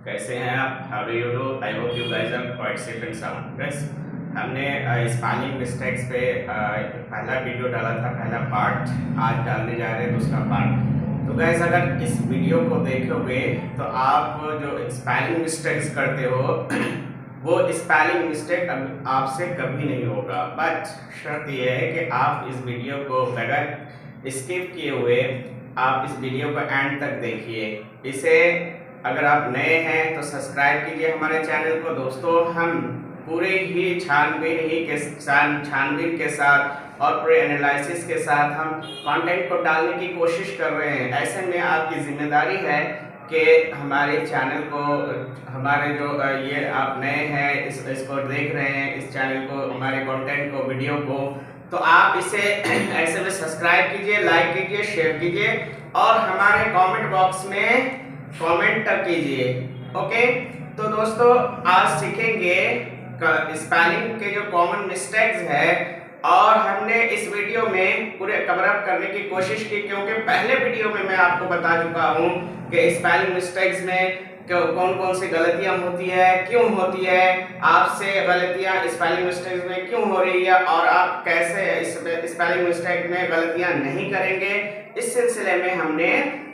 कैसे हैं आप? How do you do? I hope you guys are quite safe and sound. Guys, हमने spelling mistakes पे पहला वीडियो डाला था, पहला पार्ट। आज डालने जा रहे हैं दूसरा पार्ट। तो गाइस, अगर इस वीडियो को देखोगे तो आप जो स्पेलिंग मिस्टेक्स करते हो वो स्पेलिंग मिस्टेक आपसे कभी नहीं होगा। बट शर्त यह है कि आप इस वीडियो को बगैर स्किप किए हुए आप इस वीडियो को एंड तक देखिए। इसे अगर आप नए हैं तो सब्सक्राइब कीजिए हमारे चैनल को। दोस्तों, हम पूरे ही छानबीन के साथ और पूरे एनालिसिस के साथ हम कंटेंट को डालने की कोशिश कर रहे हैं। ऐसे में आपकी जिम्मेदारी है कि हमारे चैनल को, हमारे जो ये आप नए हैं इसको देख रहे हैं, इस चैनल को, हमारे कंटेंट को, वीडियो को, तो आप इसे ऐसे में सब्सक्राइब कीजिए, लाइक कीजिए, शेयर कीजिए और हमारे कमेंट बॉक्स में कमेंट कीजिए। ओके, तो दोस्तों आज सीखेंगे स्पेलिंग के जो कॉमन मिस्टेक्स है और हमने इस वीडियो में पूरे कवर अप करने की कोशिश की, क्योंकि पहले वीडियो में मैं आपको बता चुका हूं कि स्पेलिंग मिस्टेक्स में कौन कौन सी गलतियां होती है, क्यों होती है, आपसे गलतियां स्पेलिंग मिस्टेक्स में क्यों हो रही है और आप कैसे इस स्पेलिंग मिस्टेक में गलतियां नहीं करेंगे। इस सिलसिले में हमने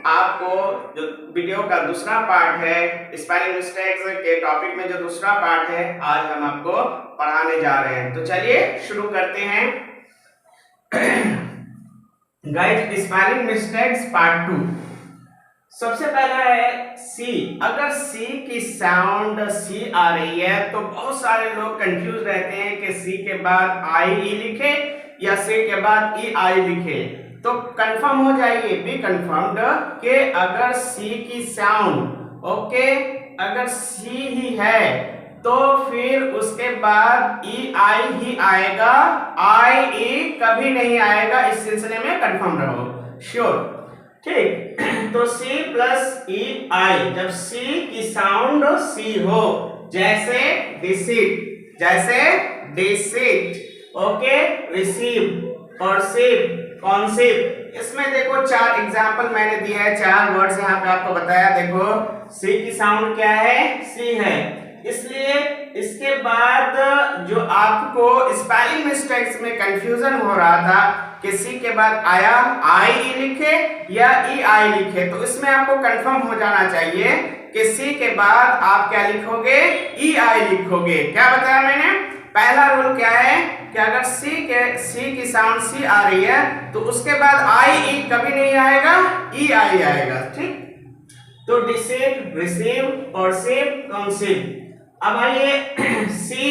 आपको जो वीडियो का दूसरा पार्ट है, स्पेलिंग मिस्टेक्स के टॉपिक में जो दूसरा पार्ट है, आज हम आपको पढ़ाने जा रहे हैं। तो चलिए शुरू करते हैं। Guys, spelling mistakes part 2। सबसे पहला है सी। अगर सी की साउंड सी आ रही है तो बहुत सारे लोग कंफ्यूज रहते हैं कि सी के बाद आई ई लिखे या सी के बाद ई आई लिखे। तो कंफर्म हो जाइए, बी कंफर्म्ड कि अगर सी की साउंड अगर सी ही है तो फिर उसके बाद ई आई ही आएगा, आई ई कभी नहीं आएगा। इस सिलसिले में कंफर्म रहो, श्योर। ठीक, तो C प्लस ई आई, जब C की साउंड C हो, जैसे डिसिट, ओके, रिसीव, परसीव, कॉन्सीव। इसमें देखो 4 एग्जांपल मैंने दिए हैं, 4 वर्ड्स यहाँ पे आपको बताया। देखो C की साउंड क्या है? C है, इसलिए इसके बाद जो आपको स्पेलिंग मिस्टेक्स में कंफ्यूजन हो रहा था कि सी के बाद आया आई ई लिखे या ई आई लिखे, तो इसमें आपको कंफर्म हो जाना चाहिए कि सी के बाद आप क्या लिखोगे? ई आई लिखोगे। क्या बताया मैंने? पहला रूल क्या है कि अगर सी की साउंड सी आ रही है तो उसके बाद आई ई कभी नहीं आएगा, ई आई आएगा। ठीक, तो डिसिट, रिसीव, परसीव, कॉन्सीव। अब आइए सी,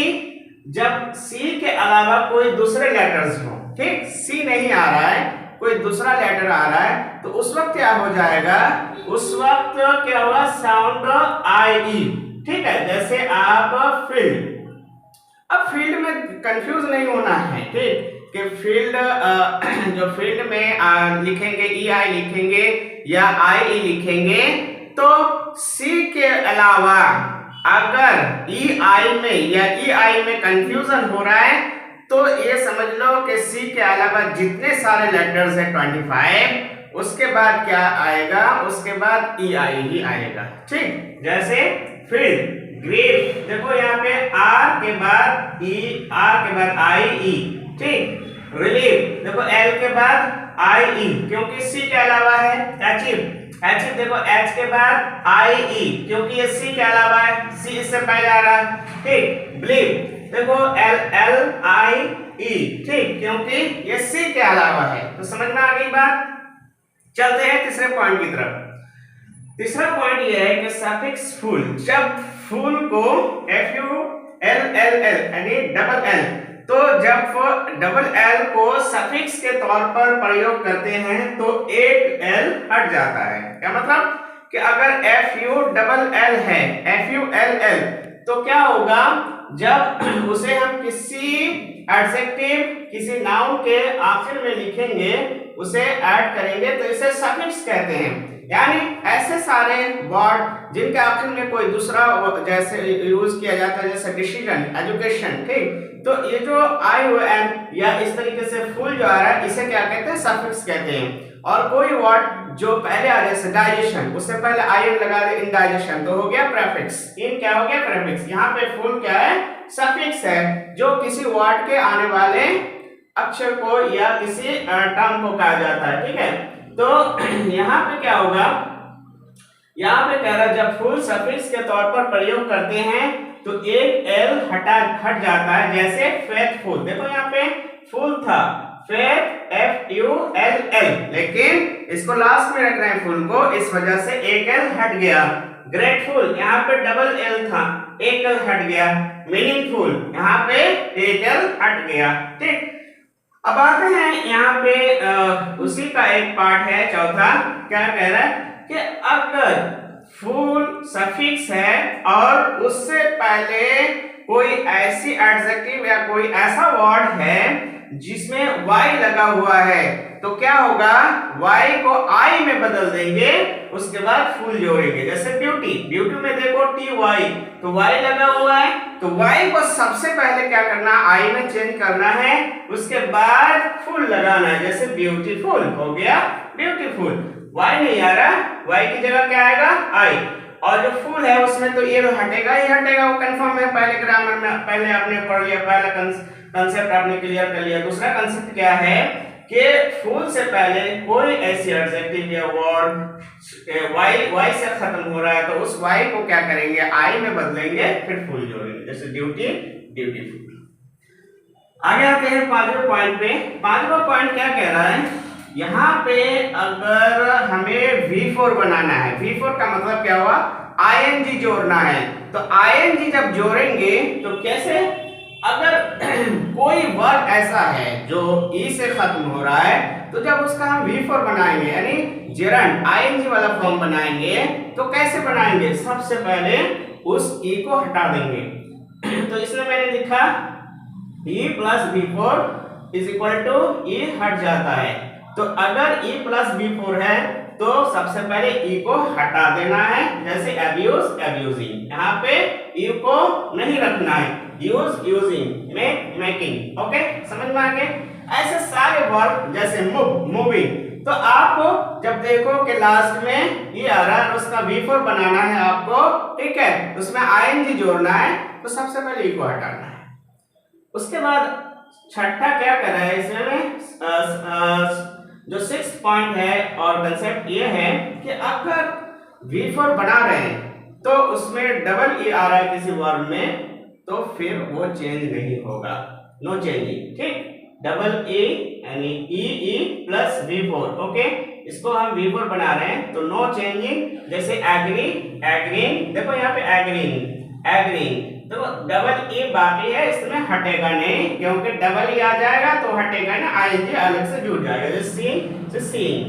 जब सी के अलावा कोई दूसरे लेटर्स हो, ठीक, सी नहीं आ रहा है, कोई दूसरा लेटर आ रहा है, तो उस वक्त क्या हो जाएगा? उस वक्त क्या होगा? साउंड आई ई। ठीक है, जैसे आप फील्ड। अब फील्ड में कंफ्यूज नहीं होना है, ठीक, कि फील्ड जो फील्ड में लिखेंगे ई आई लिखेंगे या आई ई लिखेंगे, तो सी के अलावा अगर ई आई में या ई आई में कंफ्यूजन हो रहा है तो ये समझ लो कि सी के अलावा जितने सारे लेटर्स हैं 25, उसके बाद क्या आएगा? उसके बाद ई आई ही आएगा। ठीक, जैसे फील्ड, ग्रेव, देखो यहाँ पे आर के बाद ई, आर के बाद आई ई। ठीक, रिलीव, देखो एल के बाद आई ई क्योंकि सी के अलावा है। अचीव, देखो एच के बाद आई ई क्योंकि ये सी के अलावा है, सी इससे पहले आ रहा है। ठीक, बिलीव, देखो एल आई ई, ठीक, क्योंकि ये सी के अलावा है। तो समझ में आ गई बात? चलते हैं तीसरे पॉइंट की तरफ। तीसरा पॉइंट ये है कि सफिक्स फुल, जब फुल को F U L L L यानी डबल एल, तो जब डबल एल को सफिक्स के तौर पर प्रयोग करते हैं तो एक एल हट जाता है। क्या मतलब? कि अगर एफ यू डबल एल है, एफ यू एल एल, तो क्या होगा? जब उसे हम किसी एडजेक्टिव, किसी नाउन के आखिर में लिखेंगे, उसे ऐड करेंगे तो इसे सफिक्स कहते हैं। यानी ऐसे सारे वर्ड जिनके आखिर में कोई दूसरा जैसे यूज किया जाता है, जैसे डिसीजन, एजुकेशन, ठीक, तो ये जो आई ओ एन या इस तरीके से फुल जो आ रहा है, इसे क्या कहते हैं? सफिक्स कहते हैं। और कोई वर्ड जो पहले आ जाए डाइजेशन, उससे पहले आयन लगा दे इंडाइजेशन, तो हो गया प्रेफिक्स। इन क्या हो गया प्रेफिक्स। यहाँ पे फुल क्या है सफिक्स है, जो किसी वर्ड के आने वाले अक्षर को या किसी टर्म को कहा जाता है। ठीक है, तो यहाँ पे क्या होगा, यहाँ पे कह रहा है जब फुल सफिक्स के तौर पर प्रयोग करते हैं तो एक एल हट जाता है, जैसे फेथफुल। देखो यहाँ पे फुल था फेथ FULL, लेकिन इसको लास्ट में रख रहे हैं फुल को, इस वजह से एक एल हट गया। ग्रेटफुल यहाँ पे डबल एल था, एक एल हट गया। मीनिंगफुल यहाँ पे एक एल हट गया। ठीक, अब आते हैं यहाँ पे उसी का एक पार्ट है चौथा। क्या कह रहा है कि अगर फुल सफिक्स है और उससे पहले कोई ऐसी एडजेक्टिव या कोई ऐसा वर्ड है जिसमें y लगा हुआ है, तो क्या होगा, y को I में बदल देंगे, उसके बाद फुल जोड़ेंगे। जैसे ब्यूटी, ब्यूटी में देखो TY, तो y लगा हुआ है, तो y को सबसे पहले क्या करना है I में चेंज करना है, उसके बाद फुल लगाना है। जैसे ब्यूटीफुल हो गया ब्यूटीफुल, y नहीं आ रहा, y की जगह क्या आएगा I, और जो फुल है उसमें तो ये हटेगा ही हटेगा, वो कंफर्म है। पहले ग्रामर में पहले आपने पढ़ लिया, पहला कंसेप्ट आपने क्लियर कर लिया। दूसरा कंसेप्ट क्या है कि फुल से पहले कोई ऐसी एडजेक्टिव या वर्ड y से खत्म हो रहा है, तो उस y को क्या करेंगे I में बदलेंगे, फिर फुल जोड़ेंगे। जैसे ड्यूटी ब्यूटीफुल। आगे आते हैं पांचवें पॉइंट पे। पांचवा पॉइंट क्या कह रहा है, यहाँ पे अगर हमें V4 बनाना है, V4 का मतलब क्या हुआ, ING जोड़ना है। तो ING जब जोड़ेंगे तो कैसे, अगर कोई वर्ड ऐसा है जो ई से खत्म हो रहा है, तो जब उसका हम V4 बनाएंगे यानी जेरंड ING वाला फॉर्म बनाएंगे, तो कैसे बनाएंगे, सबसे पहले उस ई को हटा देंगे। तो इसलिए मैंने लिखा E plus V4 is equal to E हट जाता है। तो अगर E प्लस V4 है तो सबसे पहले E को हटा देना है। जैसे एब्यूज एब्यूजिंग, यहाँ पे E को नहीं रखना है, use using, make making. Okay, समझ में आ गए। ऐसे सारे वर्ब जैसे मूव मूविंग, तो आपको जब देखो कि लास्ट में ये आ रहा है, उसका V4 बनाना है आपको, ठीक है, उसमें ING जोड़ना है, तो सबसे पहले E को हटाना है। उसके बाद छठा क्या कर रहा है इसमें, जो 6 पॉइंट है और कंसेप्ट ये है कि अगर V4 बना रहे हैं तो उसमें डबल ई आ रहा है किसी वर्ब में, तो फिर वो चेंज नहीं होगा, नो चेंजिंग। ठीक, डबल ई यानी ई प्लस V4। ओके, इसको हम V4 बना रहे हैं तो नो चेंजिंग। जैसे एग्री एग्रीइंग, देखो यहाँ पे एग्रीइंग एग्रीइंग, तो डबल ई बाकी है, इसमें हटेगा नहीं, क्योंकि डबल ई आ जाएगा तो हटेगा ना, ING अलग से जुड़ जाएगा। जैसे सीइंग से सीइंग।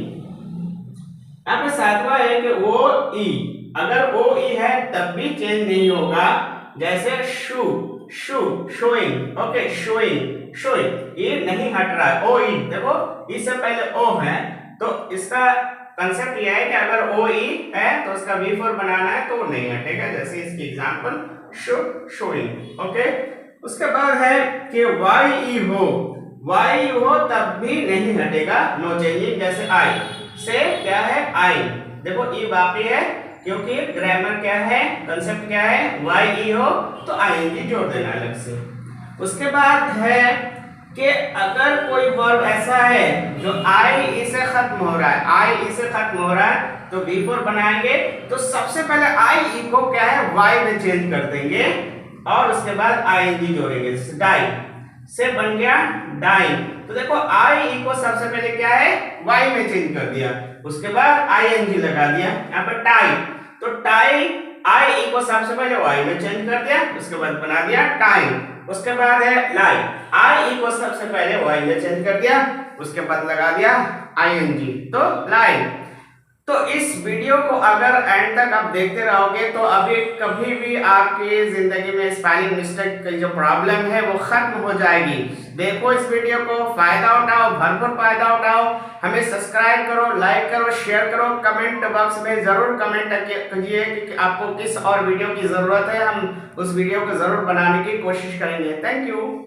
यहाँ पे सातवां है कि ओ ई, अगर ओ ई है तब भी चेंज नहीं होगा। जैसे शू शू शोइंग, ओके शोइंग शोइंग, ये नहीं हट रहा है, ओ ई, देखो इससे पहले ओ है, तो इसका कंसेप्ट ये है कि अगर ओ ई है तो उसका V4 बनाना है तो वो नहीं हटेगा। जैसे इसकी एग्जांपल शो शोइंग। ओके, उसके बाद है कि वाई हो तब भी नहीं हटेगा, नो चेंजिंग। जैसे आई से क्या है आई, देखो ई बाकी है, क्योंकि ग्रामर क्या है, कंसेप्ट क्या है, वाई हो तो ING जोड़ देना अलग से। उसके बाद है कि अगर कोई वर्ब ऐसा है जो I से खत्म हो रहा है, I से खत्म हो रहा है, तो V4 बनाएंगे, तो सबसे पहले I को क्या है Y में चेंज कर देंगे और उसके बाद ING जोड़ेंगे। डाई से बन गया डाइंग, तो देखो I को सबसे पहले क्या है Y में चेंज कर दिया, उसके बाद ING लगा दिया। यहाँ पर टाई, तो टाई I को सबसे पहले Y में चेंज कर दिया, उसके बाद बना दिया टाइम। उसके बाद है लाई, I को सबसे पहले Y में चेंज कर दिया, उसके बाद लगा दिया ING, तो लाई। तो इस वीडियो को अगर एंड तक आप देखते रहोगे तो अभी कभी भी आपकी जिंदगी में स्पेलिंग मिस्टेक की जो प्रॉब्लम है वो खत्म हो जाएगी। देखो इस वीडियो को, फायदा उठाओ, भरपूर फायदा उठाओ। हमें सब्सक्राइब करो, लाइक करो, शेयर करो, कमेंट बॉक्स में जरूर कमेंट कीजिए कि आपको किस और वीडियो की जरूरत है, हम उस वीडियो को जरूर बनाने की कोशिश करेंगे। Thank you.